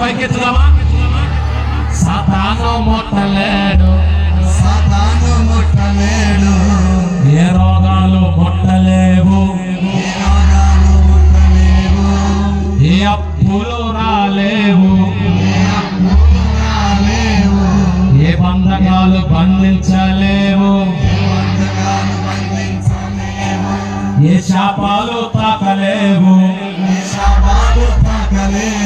పైకెత్తుదామా? సాతాను ముట్టలేడు, సాతాను ముట్టలేడు. ఏ రోగాలు ముట్టలేవు, ఏ రోగాలు ముట్టలేవు. ఏ అప్పులు రాలేవు, ఏ అప్పులు రాలేవు. ఏ బంధకాలు బంధించలేవు, ఏ బంధకాలు బంధించలేవు. ఏ శాపాలు తాకలేవు, ఏ శాపాలు తాకలేవు.